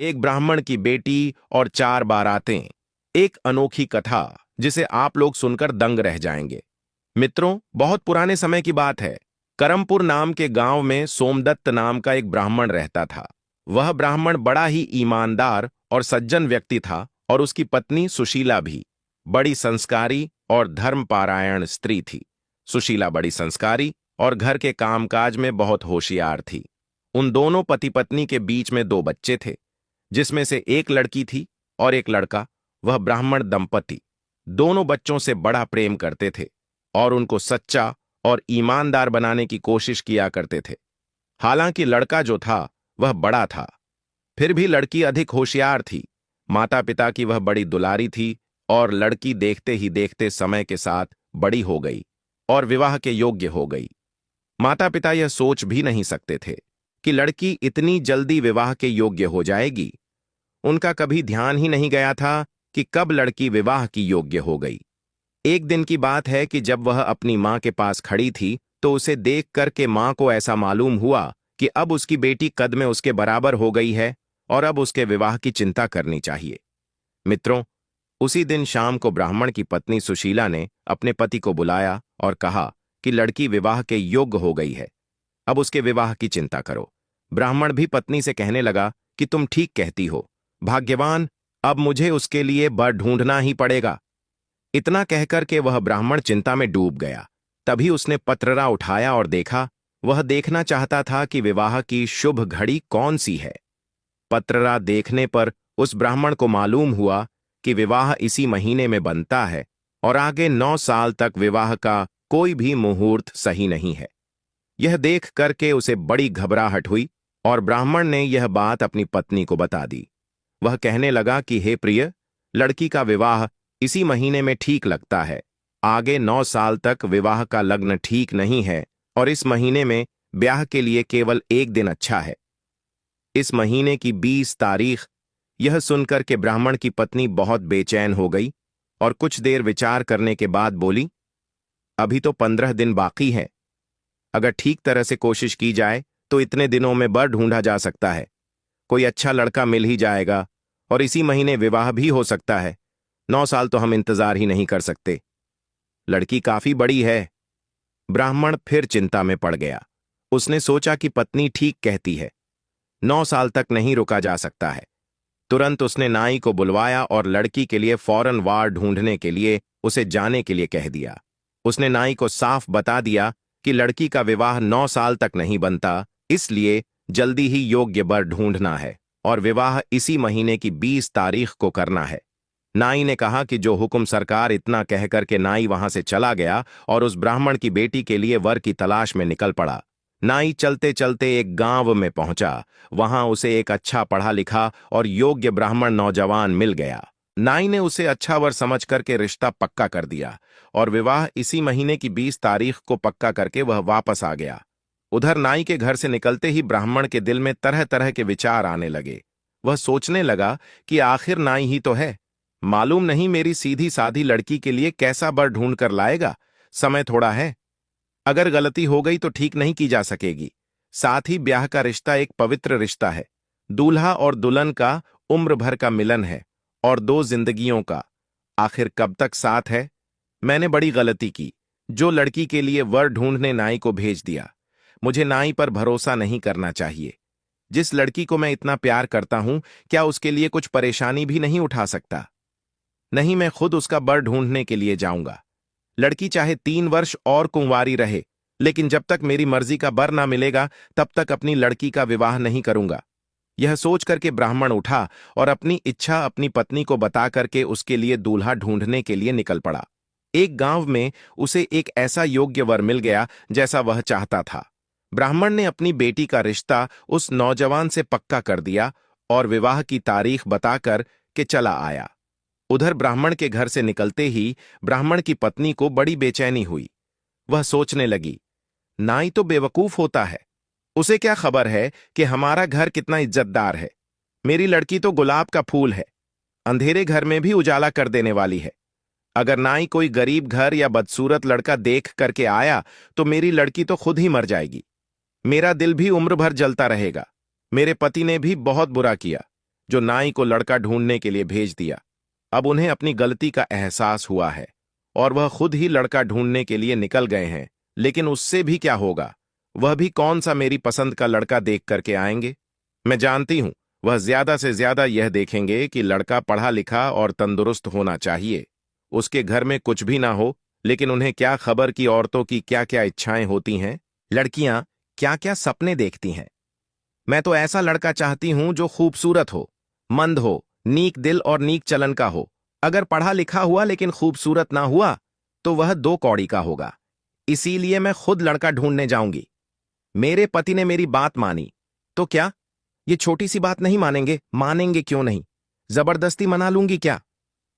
एक ब्राह्मण की बेटी और चार बारातें। एक अनोखी कथा जिसे आप लोग सुनकर दंग रह जाएंगे। मित्रों, बहुत पुराने समय की बात है। करमपुर नाम के गांव में सोमदत्त नाम का एक ब्राह्मण रहता था। वह ब्राह्मण बड़ा ही ईमानदार और सज्जन व्यक्ति था और उसकी पत्नी सुशीला भी बड़ी संस्कारी और धर्मपारायण स्त्री थी। सुशीला बड़ी संस्कारी और घर के कामकाज में बहुत होशियार थी। उन दोनों पति पत्नी के बीच में दो बच्चे थे, जिसमें से एक लड़की थी और एक लड़का। वह ब्राह्मण दंपति दोनों बच्चों से बड़ा प्रेम करते थे और उनको सच्चा और ईमानदार बनाने की कोशिश किया करते थे। हालांकि लड़का जो था वह बड़ा था, फिर भी लड़की अधिक होशियार थी। माता पिता की वह बड़ी दुलारी थी और लड़की देखते ही देखते समय के साथ बड़ी हो गई और विवाह के योग्य हो गई। माता पिता यह सोच भी नहीं सकते थे कि लड़की इतनी जल्दी विवाह के योग्य हो जाएगी। उनका कभी ध्यान ही नहीं गया था कि कब लड़की विवाह की योग्य हो गई। एक दिन की बात है कि जब वह अपनी मां के पास खड़ी थी तो उसे देख कर के मां को ऐसा मालूम हुआ कि अब उसकी बेटी कद में उसके बराबर हो गई है और अब उसके विवाह की चिंता करनी चाहिए। मित्रों, उसी दिन शाम को ब्राह्मण की पत्नी सुशीला ने अपने पति को बुलाया और कहा कि लड़की विवाह के योग्य हो गई है, अब उसके विवाह की चिंता करो। ब्राह्मण भी पत्नी से कहने लगा कि तुम ठीक कहती हो, भाग्यवान, अब मुझे उसके लिए बर ढूंढना ही पड़ेगा। इतना कहकर के वह ब्राह्मण चिंता में डूब गया। तभी उसने पत्ररा उठाया और देखा। वह देखना चाहता था कि विवाह की शुभ घड़ी कौन सी है। पत्ररा देखने पर उस ब्राह्मण को मालूम हुआ कि विवाह इसी महीने में बनता है और आगे 9 साल तक विवाह का कोई भी मुहूर्त सही नहीं है। यह देख करके उसे बड़ी घबराहट हुई और ब्राह्मण ने यह बात अपनी पत्नी को बता दी। वह कहने लगा कि हे प्रिय, लड़की का विवाह इसी महीने में ठीक लगता है। आगे 9 साल तक विवाह का लग्न ठीक नहीं है और इस महीने में ब्याह के लिए केवल एक दिन अच्छा है, इस महीने की 20 तारीख। यह सुनकर के ब्राह्मण की पत्नी बहुत बेचैन हो गई और कुछ देर विचार करने के बाद बोली, अभी तो 15 दिन बाकी है। अगर ठीक तरह से कोशिश की जाए तो इतने दिनों में बर ढूंढा जा सकता है। कोई अच्छा लड़का मिल ही जाएगा और इसी महीने विवाह भी हो सकता है। 9 साल तो हम इंतजार ही नहीं कर सकते। लड़की काफी बड़ी है। ब्राह्मण फिर चिंता में पड़ गया। उसने सोचा कि पत्नी ठीक कहती है, 9 साल तक नहीं रुका जा सकता है। तुरंत उसने नाई को बुलवाया और लड़की के लिए फौरन वार ढूंढने के लिए उसे जाने के लिए कह दिया। उसने नाई को साफ बता दिया कि लड़की का विवाह 9 साल तक नहीं बनता, इसलिए जल्दी ही योग्य वर ढूंढना है और विवाह इसी महीने की 20 तारीख को करना है। नाई ने कहा कि जो हुक्म सरकार। इतना कहकर के नाई वहां से चला गया और उस ब्राह्मण की बेटी के लिए वर की तलाश में निकल पड़ा। नाई चलते चलते एक गांव में पहुंचा। वहां उसे एक अच्छा पढ़ा लिखा और योग्य ब्राह्मण नौजवान मिल गया। नाई ने उसे अच्छा वर समझ करके रिश्ता पक्का कर दिया और विवाह इसी महीने की 20 तारीख को पक्का करके वह वापस आ गया। उधर नाई के घर से निकलते ही ब्राह्मण के दिल में तरह तरह के विचार आने लगे। वह सोचने लगा कि आखिर नाई ही तो है, मालूम नहीं मेरी सीधी साधी लड़की के लिए कैसा बर ढूंढ कर लाएगा। समय थोड़ा है, अगर गलती हो गई तो ठीक नहीं की जा सकेगी। साथ ही ब्याह का रिश्ता एक पवित्र रिश्ता है। दूल्हा और दुल्हन का उम्र भर का मिलन है और 2 जिंदगियों का। आखिर कब तक साथ है। मैंने बड़ी गलती की जो लड़की के लिए वर ढूंढने नाई को भेज दिया। मुझे नाई पर भरोसा नहीं करना चाहिए। जिस लड़की को मैं इतना प्यार करता हूं, क्या उसके लिए कुछ परेशानी भी नहीं उठा सकता। नहीं, मैं खुद उसका बर ढूंढने के लिए जाऊंगा। लड़की चाहे 3 वर्ष और कुंवारी रहे, लेकिन जब तक मेरी मर्जी का बर ना मिलेगा तब तक अपनी लड़की का विवाह नहीं करूंगा। यह सोच करके ब्राह्मण उठा और अपनी इच्छा अपनी पत्नी को बता करके उसके लिए दूल्हा ढूंढने के लिए निकल पड़ा। एक गांव में उसे एक ऐसा योग्य वर मिल गया जैसा वह चाहता था। ब्राह्मण ने अपनी बेटी का रिश्ता उस नौजवान से पक्का कर दिया और विवाह की तारीख बताकर के चला आया। उधर ब्राह्मण के घर से निकलते ही ब्राह्मण की पत्नी को बड़ी बेचैनी हुई। वह सोचने लगी, नाई तो बेवकूफ होता है, उसे क्या खबर है कि हमारा घर कितना इज्जतदार है। मेरी लड़की तो गुलाब का फूल है, अंधेरे घर में भी उजाला कर देने वाली है। अगर नाई कोई गरीब घर या बदसूरत लड़का देख करके आया तो मेरी लड़की तो खुद ही मर जाएगी। मेरा दिल भी उम्र भर जलता रहेगा। मेरे पति ने भी बहुत बुरा किया, जो नाई को लड़का ढूंढने के लिए भेज दिया। अब उन्हें अपनी गलती का एहसास हुआ है और वह खुद ही लड़का ढूंढने के लिए निकल गए हैं। लेकिन उससे भी क्या होगा? वह भी कौन सा मेरी पसंद का लड़का देख करके आएंगे? मैं जानती हूं वह ज्यादा से ज्यादा यह देखेंगे कि लड़का पढ़ा लिखा और तंदुरुस्त होना चाहिए, उसके घर में कुछ भी ना हो। लेकिन उन्हें क्या खबर कि औरतों की क्या क्या इच्छाएं होती हैं, लड़कियां क्या क्या सपने देखती हैं। मैं तो ऐसा लड़का चाहती हूं जो खूबसूरत हो, मंद हो, नीक दिल और नीक चलन का हो। अगर पढ़ा लिखा हुआ लेकिन खूबसूरत ना हुआ तो वह दो कौड़ी का होगा। इसीलिए मैं खुद लड़का ढूंढने जाऊंगी। मेरे पति ने मेरी बात मानी तो क्या ये छोटी सी बात नहीं मानेंगे? मानेंगे क्यों नहीं? जबरदस्ती मना लूंगी क्या?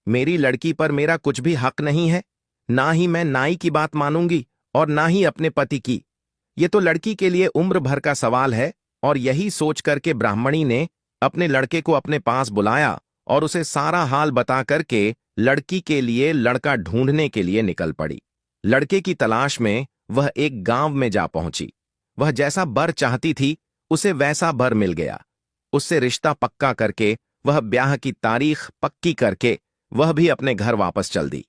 मेरी लड़की पर मेरा कुछ भी हक नहीं है। ना ही मैं नाई की बात मानूंगी और ना ही अपने पति की। ये तो लड़की के लिए उम्र भर का सवाल है। और यही सोच करके ब्राह्मणी ने अपने लड़के को अपने पास बुलाया और उसे सारा हाल बता करके लड़की के लिए लड़का ढूंढने के लिए निकल पड़ी। लड़के की तलाश में वह एक गांव में जा पहुंची। वह जैसा बर चाहती थी उसे वैसा बर मिल गया। उससे रिश्ता पक्का करके, वह ब्याह की तारीख पक्की करके वह भी अपने घर वापस चल दी।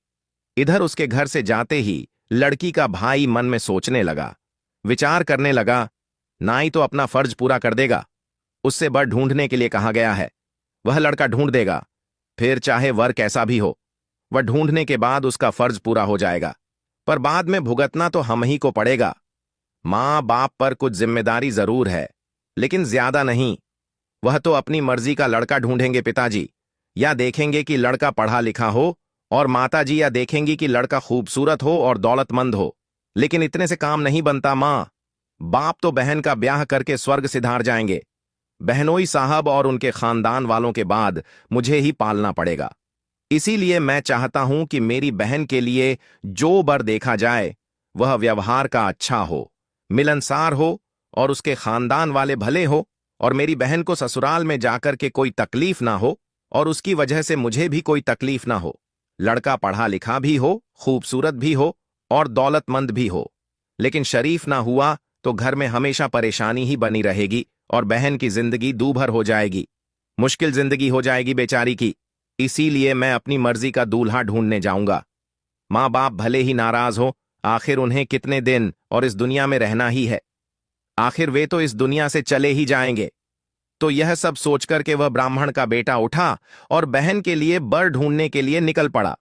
इधर उसके घर से जाते ही लड़की का भाई मन में सोचने लगा, विचार करने लगा, नाई तो अपना फर्ज पूरा कर देगा। उससे वर ढूंढने के लिए कहा गया है, वह लड़का ढूंढ देगा। फिर चाहे वर कैसा भी हो, वह ढूंढने के बाद उसका फर्ज पूरा हो जाएगा। पर बाद में भुगतना तो हम ही को पड़ेगा। मां बाप पर कुछ जिम्मेदारी जरूर है, लेकिन ज्यादा नहीं। वह तो अपनी मर्जी का लड़का ढूंढेंगे पिताजी, या देखेंगे कि लड़का पढ़ा लिखा हो, और माताजी या देखेंगी कि लड़का खूबसूरत हो और दौलतमंद हो। लेकिन इतने से काम नहीं बनता मां। बाप तो बहन का ब्याह करके स्वर्ग सिधार जाएंगे। बहनोई साहब और उनके खानदान वालों के बाद मुझे ही पालना पड़ेगा। इसीलिए मैं चाहता हूं कि मेरी बहन के लिए जो बर देखा जाए वह व्यवहार का अच्छा हो, मिलनसार हो और उसके खानदान वाले भले हो, और मेरी बहन को ससुराल में जाकर के कोई तकलीफ ना हो और उसकी वजह से मुझे भी कोई तकलीफ ना हो। लड़का पढ़ा लिखा भी हो, खूबसूरत भी हो और दौलतमंद भी हो, लेकिन शरीफ ना हुआ तो घर में हमेशा परेशानी ही बनी रहेगी और बहन की जिंदगी दूभर हो जाएगी। मुश्किल जिंदगी हो जाएगी बेचारी की। इसीलिए मैं अपनी मर्जी का दूल्हा ढूंढने जाऊंगा। मां बाप भले ही नाराज हो, आखिर उन्हें कितने दिन और इस दुनिया में रहना ही है। आखिर वे तो इस दुनिया से चले ही जाएंगे। तो यह सब सोचकर के वह ब्राह्मण का बेटा उठा और बहन के लिए बर ढूंढने के लिए निकल पड़ा।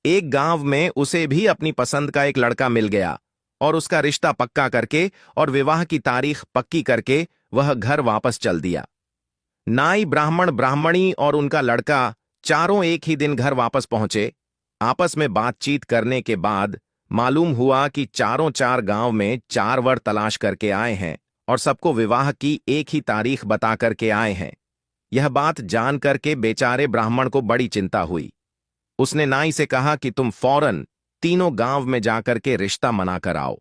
एक गांव में उसे भी अपनी पसंद का एक लड़का मिल गया और उसका रिश्ता पक्का करके और विवाह की तारीख पक्की करके वह घर वापस चल दिया। नाई ब्राह्मण, ब्राह्मणी और उनका लड़का चारों एक ही दिन घर वापस पहुंचे। आपस में बातचीत करने के बाद मालूम हुआ कि चारों चार गांव में चार वर तलाश करके आए हैं और सबको विवाह की एक ही तारीख बता करके आए हैं। यह बात जान करके बेचारे ब्राह्मण को बड़ी चिंता हुई। उसने नाई से कहा कि तुम फौरन तीनों गांव में जाकर के रिश्ता मना कर आओ।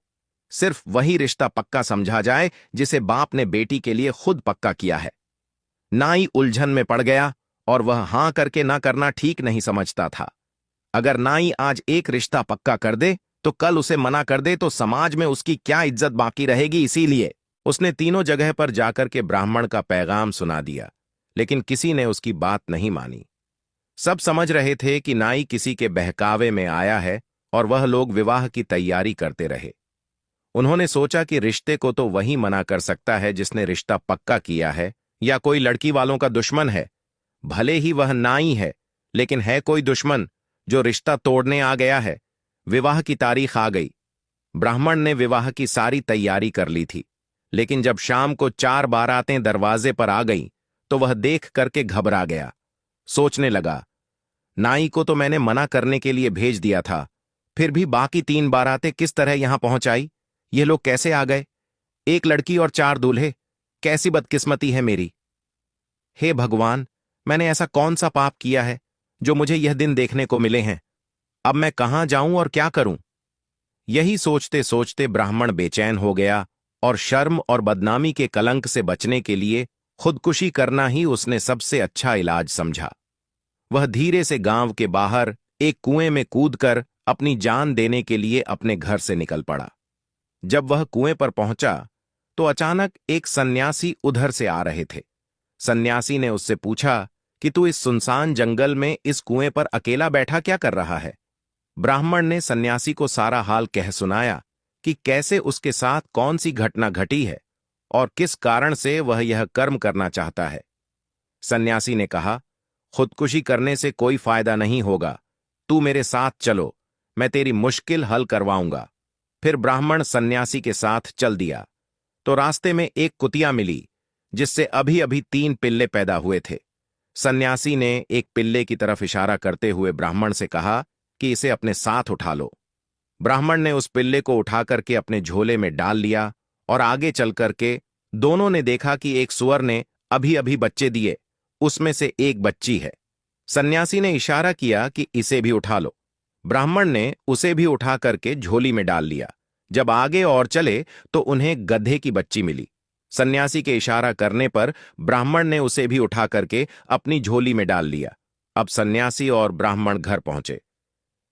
सिर्फ वही रिश्ता पक्का समझा जाए जिसे बाप ने बेटी के लिए खुद पक्का किया है। नाई उलझन में पड़ गया और वह हां करके ना करना ठीक नहीं समझता था। अगर नाई आज एक रिश्ता पक्का कर दे तो कल उसे मना कर दे तो समाज में उसकी क्या इज्जत बाकी रहेगी। इसीलिए उसने तीनों जगह पर जाकर के ब्राह्मण का पैगाम सुना दिया, लेकिन किसी ने उसकी बात नहीं मानी। सब समझ रहे थे कि नाई किसी के बहकावे में आया है और वह लोग विवाह की तैयारी करते रहे। उन्होंने सोचा कि रिश्ते को तो वही मना कर सकता है जिसने रिश्ता पक्का किया है, या कोई लड़की वालों का दुश्मन है। भले ही वह नाई है, लेकिन है कोई दुश्मन जो रिश्ता तोड़ने आ गया है। विवाह की तारीख आ गई। ब्राह्मण ने विवाह की सारी तैयारी कर ली थी, लेकिन जब शाम को 4 बारातें दरवाजे पर आ गईं तो वह देख करके घबरा गया। सोचने लगा, नाई को तो मैंने मना करने के लिए भेज दिया था, फिर भी बाकी 3 बारातें किस तरह यहां पहुंच आई? ये लोग कैसे आ गए? एक लड़की और 4 दूल्हे, कैसी बदकिस्मती है मेरी। हे भगवान, मैंने ऐसा कौन सा पाप किया है जो मुझे यह दिन देखने को मिले हैं? अब मैं कहां जाऊं और क्या करूं? यही सोचते सोचते ब्राह्मण बेचैन हो गया और शर्म और बदनामी के कलंक से बचने के लिए खुदकुशी करना ही उसने सबसे अच्छा इलाज समझा। वह धीरे से गांव के बाहर एक कुएं में कूदकर अपनी जान देने के लिए अपने घर से निकल पड़ा। जब वह कुएं पर पहुंचा तो अचानक एक सन्यासी उधर से आ रहे थे। सन्यासी ने उससे पूछा कि तू इस सुनसान जंगल में इस कुएं पर अकेला बैठा क्या कर रहा है। ब्राह्मण ने सन्यासी को सारा हाल कह सुनाया कि कैसे उसके साथ कौन सी घटना घटी है और किस कारण से वह यह कर्म करना चाहता है। सन्यासी ने कहा, खुदकुशी करने से कोई फायदा नहीं होगा, तू मेरे साथ चलो, मैं तेरी मुश्किल हल करवाऊंगा। फिर ब्राह्मण सन्यासी के साथ चल दिया तो रास्ते में एक कुतिया मिली जिससे अभी अभी 3 पिल्ले पैदा हुए थे। सन्यासी ने एक पिल्ले की तरफ इशारा करते हुए ब्राह्मण से कहा कि इसे अपने साथ उठा लो। ब्राह्मण ने उस पिल्ले को उठा करके अपने झोले में डाल लिया और आगे चल करके दोनों ने देखा कि एक सूअर ने अभी अभी बच्चे दिए, उसमें से एक बच्ची है। सन्यासी ने इशारा किया कि इसे भी उठा लो। ब्राह्मण ने उसे भी उठा करके झोली में डाल लिया। जब आगे और चले तो उन्हें गधे की बच्ची मिली। सन्यासी के इशारा करने पर ब्राह्मण ने उसे भी उठा करके अपनी झोली में डाल लिया। अब सन्यासी और ब्राह्मण घर पहुंचे।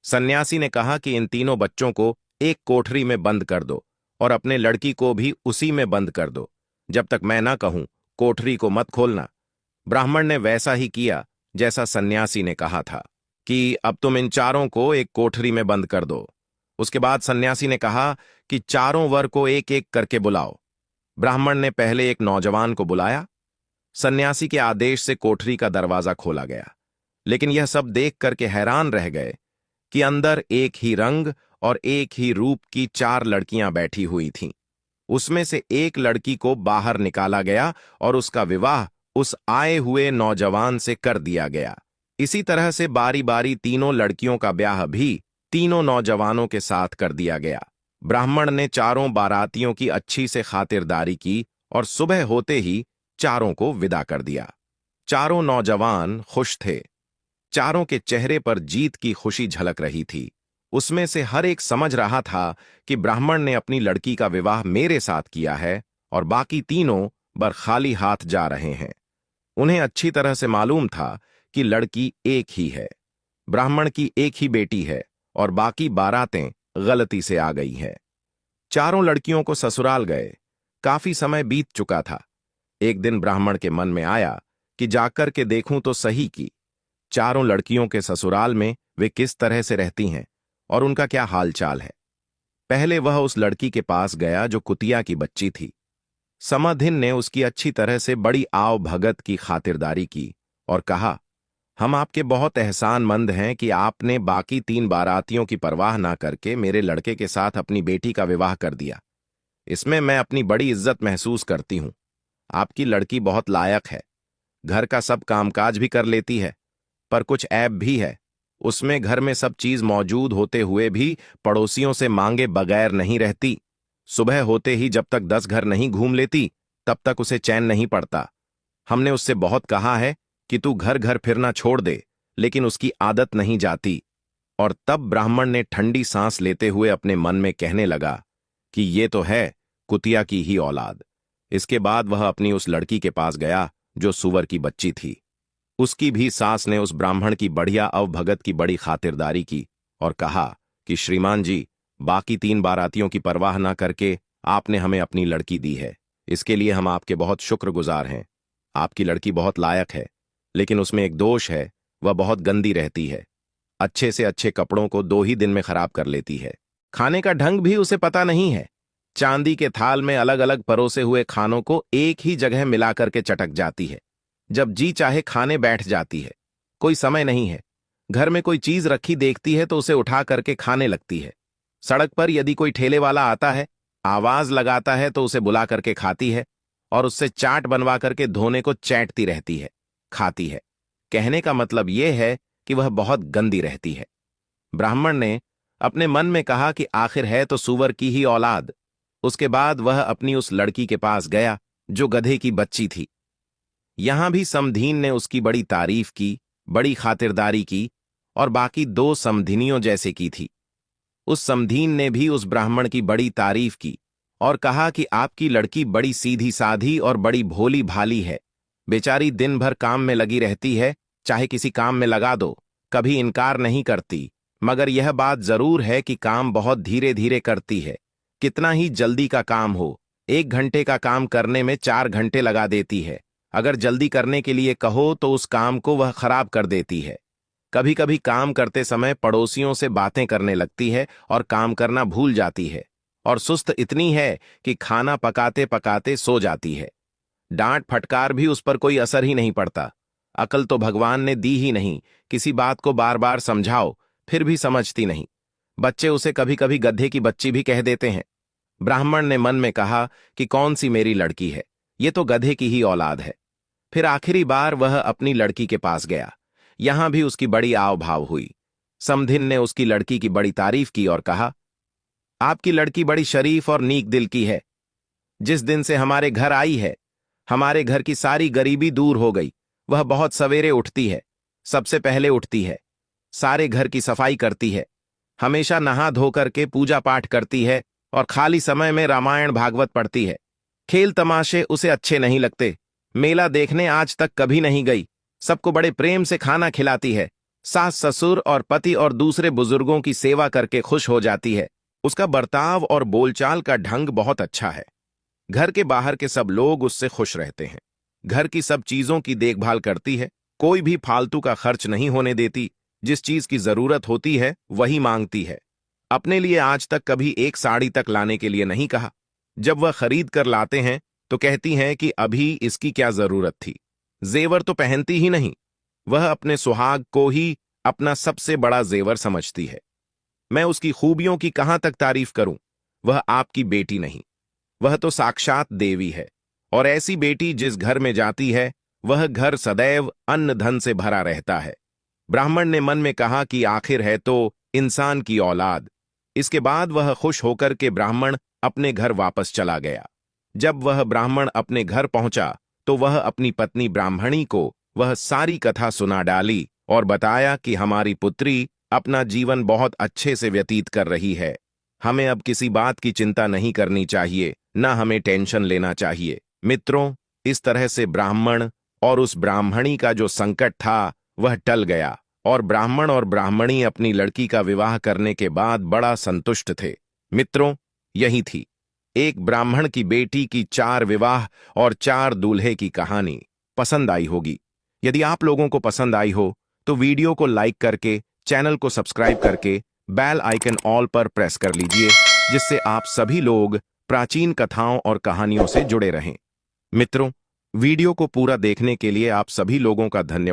सन्यासी ने कहा कि इन तीनों बच्चों को एक कोठरी में बंद कर दो और अपने लड़की को भी उसी में बंद कर दो। जब तक मैं ना कहूं, कोठरी को मत खोलना। ब्राह्मण ने वैसा ही किया जैसा सन्यासी ने कहा था कि अब तुम इन चारों को एक कोठरी में बंद कर दो। उसके बाद सन्यासी ने कहा कि चारों वर को एक एक करके बुलाओ। ब्राह्मण ने पहले एक नौजवान को बुलाया। सन्यासी के आदेश से कोठरी का दरवाजा खोला गया, लेकिन यह सब देख करके हैरान रह गए कि अंदर एक ही रंग और एक ही रूप की 4 लड़कियां बैठी हुई थीं। उसमें से एक लड़की को बाहर निकाला गया और उसका विवाह उस आए हुए नौजवान से कर दिया गया। इसी तरह से बारी बारी तीनों लड़कियों का ब्याह भी तीनों नौजवानों के साथ कर दिया गया। ब्राह्मण ने चारों बारातियों की अच्छी से खातिरदारी की और सुबह होते ही चारों को विदा कर दिया। चारों नौजवान खुश थे। चारों के चेहरे पर जीत की खुशी झलक रही थी। उसमें से हर एक समझ रहा था कि ब्राह्मण ने अपनी लड़की का विवाह मेरे साथ किया है और बाकी तीनों बर खाली हाथ जा रहे हैं। उन्हें अच्छी तरह से मालूम था कि लड़की एक ही है, ब्राह्मण की एक ही बेटी है और बाकी बारातें गलती से आ गई हैं। चारों लड़कियों को ससुराल गए। काफी समय बीत चुका था। एक दिन ब्राह्मण के मन में आया कि जाकर के देखूं तो सही कि चारों लड़कियों के ससुराल में वे किस तरह से रहती हैं और उनका क्या हालचाल है। पहले वह उस लड़की के पास गया जो कुतिया की बच्ची थी। समाधिन ने उसकी अच्छी तरह से बड़ी आव भगत की खातिरदारी की और कहा, हम आपके बहुत एहसानमंद हैं कि आपने बाकी 3 बारातियों की परवाह ना करके मेरे लड़के के साथ अपनी बेटी का विवाह कर दिया। इसमें मैं अपनी बड़ी इज्जत महसूस करती हूं। आपकी लड़की बहुत लायक है, घर का सब कामकाज भी कर लेती है, पर कुछ ऐब भी है। उसमें घर में सब चीज मौजूद होते हुए भी पड़ोसियों से मांगे बगैर नहीं रहती। सुबह होते ही जब तक 10 घर नहीं घूम लेती तब तक उसे चैन नहीं पड़ता। हमने उससे बहुत कहा है कि तू घर घर फिरना छोड़ दे, लेकिन उसकी आदत नहीं जाती। और तब ब्राह्मण ने ठंडी सांस लेते हुए अपने मन में कहने लगा कि ये तो है कुतिया की ही औलाद। इसके बाद वह अपनी उस लड़की के पास गया जो सुअर की बच्ची थी। उसकी भी सास ने उस ब्राह्मण की बढ़िया अवभगत की बड़ी खातिरदारी की और कहा कि श्रीमान जी, बाकी 3 बारातियों की परवाह ना करके आपने हमें अपनी लड़की दी है, इसके लिए हम आपके बहुत शुक्रगुजार हैं। आपकी लड़की बहुत लायक है, लेकिन उसमें एक दोष है, वह बहुत गंदी रहती है। अच्छे से अच्छे कपड़ों को 2 ही दिन में खराब कर लेती है। खाने का ढंग भी उसे पता नहीं है। चांदी के थाल में अलग अलग परोसे हुए खानों को एक ही जगह मिला करके चटक जाती है। जब जी चाहे खाने बैठ जाती है। कोई समय नहीं है। घर में कोई चीज रखी देखती है तो उसे उठा करके खाने लगती है। सड़क पर यदि कोई ठेले वाला आता है, आवाज लगाता है तो उसे बुला करके खाती है और उससे चाट बनवा करके धोने को चैटती रहती है, खाती है। कहने का मतलब यह है कि वह बहुत गंदी रहती है। ब्राह्मण ने अपने मन में कहा कि आखिर है तो सूअर की ही औलाद। उसके बाद वह अपनी उस लड़की के पास गया जो गधे की बच्ची थी। यहां भी समधीन ने उसकी बड़ी तारीफ की, बड़ी खातिरदारी की और बाकी 2 समधिनियों जैसे की थी। उस समधीन ने भी उस ब्राह्मण की बड़ी तारीफ की और कहा कि आपकी लड़की बड़ी सीधी साधी और बड़ी भोली भाली है। बेचारी दिन भर काम में लगी रहती है, चाहे किसी काम में लगा दो, कभी इनकार नहीं करती, मगर यह बात जरूर है कि काम बहुत धीरे धीरे करती है। कितना ही जल्दी का काम हो, 1 घंटे का काम करने में 4 घंटे लगा देती है। अगर जल्दी करने के लिए कहो तो उस काम को वह खराब कर देती है। कभी कभी काम करते समय पड़ोसियों से बातें करने लगती है और काम करना भूल जाती है, और सुस्त इतनी है कि खाना पकाते पकाते सो जाती है। डांट फटकार भी उस पर कोई असर ही नहीं पड़ता। अकल तो भगवान ने दी ही नहीं, किसी बात को बार बार समझाओ फिर भी समझती नहीं। बच्चे उसे कभी कभी गधे की बच्ची भी कह देते हैं। ब्राह्मण ने मन में कहा कि कौन सी मेरी लड़की है, ये तो गधे की ही औलाद है। फिर आखिरी बार वह अपनी लड़की के पास गया। यहां भी उसकी बड़ी आव भाव हुई। समधिन ने उसकी लड़की की बड़ी तारीफ की और कहा, आपकी लड़की बड़ी शरीफ और नीक दिल की है। जिस दिन से हमारे घर आई है, हमारे घर की सारी गरीबी दूर हो गई। वह बहुत सवेरे उठती है, सबसे पहले उठती है, सारे घर की सफाई करती है, हमेशा नहा धोकर के पूजा पाठ करती है और खाली समय में रामायण भागवत पढ़ती है। खेल तमाशे उसे अच्छे नहीं लगते। मेला देखने आज तक कभी नहीं गई। सबको बड़े प्रेम से खाना खिलाती है। सास ससुर और पति और दूसरे बुजुर्गों की सेवा करके खुश हो जाती है। उसका बर्ताव और बोलचाल का ढंग बहुत अच्छा है। घर के बाहर के सब लोग उससे खुश रहते हैं। घर की सब चीजों की देखभाल करती है, कोई भी फालतू का खर्च नहीं होने देती। जिस चीज की जरूरत होती है वही मांगती है। अपने लिए आज तक कभी एक साड़ी तक लाने के लिए नहीं कहा। जब वह खरीद कर लाते हैं तो कहती हैं कि अभी इसकी क्या जरूरत थी। जेवर तो पहनती ही नहीं। वह अपने सुहाग को ही अपना सबसे बड़ा जेवर समझती है। मैं उसकी खूबियों की कहां तक तारीफ करूं। वह आपकी बेटी नहीं, वह तो साक्षात देवी है। और ऐसी बेटी जिस घर में जाती है वह घर सदैव अन्न धन से भरा रहता है। ब्राह्मण ने मन में कहा कि आखिर है तो इंसान की औलाद। इसके बाद वह खुश होकर के ब्राह्मण अपने घर वापस चला गया। जब वह ब्राह्मण अपने घर पहुंचा तो वह अपनी पत्नी ब्राह्मणी को वह सारी कथा सुना डाली और बताया कि हमारी पुत्री अपना जीवन बहुत अच्छे से व्यतीत कर रही है। हमें अब किसी बात की चिंता नहीं करनी चाहिए, न हमें टेंशन लेना चाहिए। मित्रों, इस तरह से ब्राह्मण और उस ब्राह्मणी का जो संकट था वह टल गया और ब्राह्मण और ब्राह्मणी अपनी लड़की का विवाह करने के बाद बड़ा संतुष्ट थे। मित्रों, यही थी एक ब्राह्मण की बेटी की 4 विवाह और 4 दूल्हे की कहानी। पसंद आई होगी। यदि आप लोगों को पसंद आई हो तो वीडियो को लाइक करके, चैनल को सब्सक्राइब करके बेल आइकन ऑल पर प्रेस कर लीजिए, जिससे आप सभी लोग प्राचीन कथाओं और कहानियों से जुड़े रहें। मित्रों, वीडियो को पूरा देखने के लिए आप सभी लोगों का धन्यवाद।